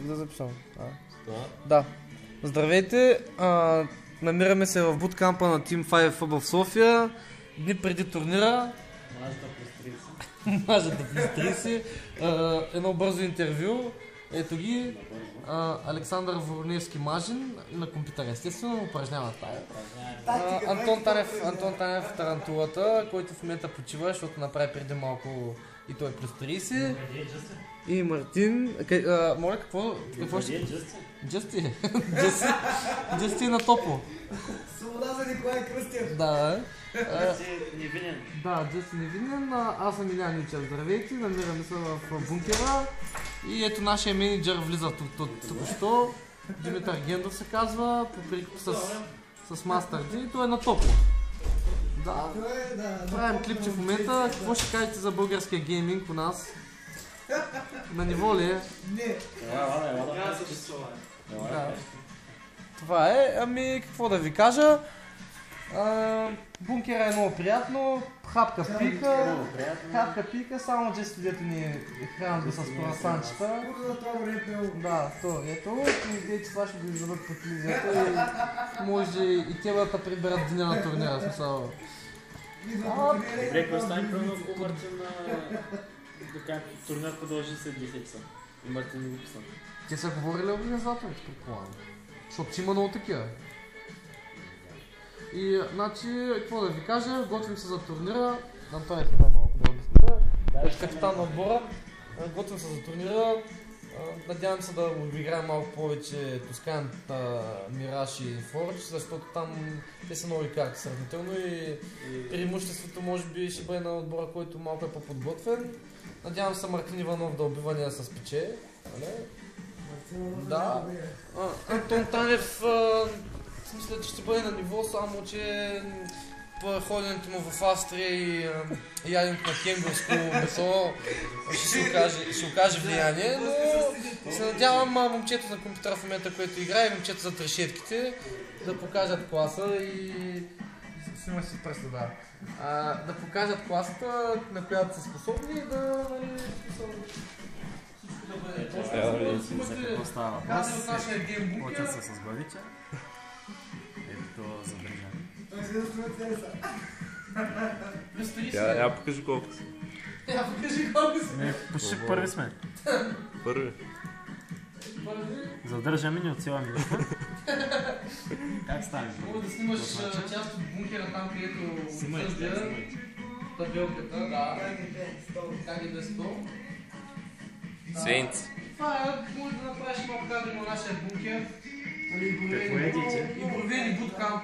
да записвам. Да. Здравейте, намираме се в буткампа на Team 5 в София. Дни преди турнира. Мажата плюс 30. Едно бързо интервю. Ето ги. Александър Вороневски Мажин на компютър, естествено, упражнява тая. Антон Танев Тарантулата, който в момента почива, защото направи преди малко и той плюс 30. И Мартин. Моля, какво ще... Джъсти. Джъсти на топло. Свобода за Николай Кръстев. Да, Джъсти невинен. Да, Джъсти невинен. Аз съм Илян Ничев. Здравейте, намираме се в бункера. И ето нашия менеджер влиза току-що. Димитър Гендов се казва, по прикуп с Master G. Той е на топло. Да, правим клипче в момента. Какво ще кажете за българския гейминг у нас? На ниво ли е? Не. Това е, ами какво да ви кажа. Бункера е много приятно, хапка пика, само че студиото ни е хранено с круасанчета. Да, то ето, идеите това ще го издадат по телевизията и може и те да приберат деня на турнира, смисъл. Добре, какво стане правилно, ако Мартин турнир продължи след 10 часа и Мартин не го писна? Те са говорили организаторите, предполагам, защото си има много такива. И, значи, какво да ви кажа, готвим се за турнира. Антон е малко да обясня. Капитан на отбора. Готвим се за турнира. Надявам се да играем малко повече Тоскан, Мираж и Фордж, защото там те са нови карти сравнително и преимуществото може би ще бъде на отбора, който малко е по-подготвен. Надявам се Мартин Иванов да убива нея с пече. Да. Антон Танев мисля, че ще бъде на ниво, само че ходенето му в Австрия и яденето на кенгурско месо ще окаже влияние, но се надявам момчето на компютъра в момента, което играе, и момчето за трешетките да покажат класа и... Снимаш си пръста, да. Да покажат класата, на която са способни и да... За какво става въпрос? Почва се с главича. Ето задържане. Я покажи колко си. Почти първи сме. Първи. Задържаме ни от цяла минута. Как стане? Мога да снимаш част от бункера там, където съжда табелката, да. Как е без 100. Свенци. Това е, може да направиш малко кадри на нашия бункер. Какво едите? И бровени буткамп.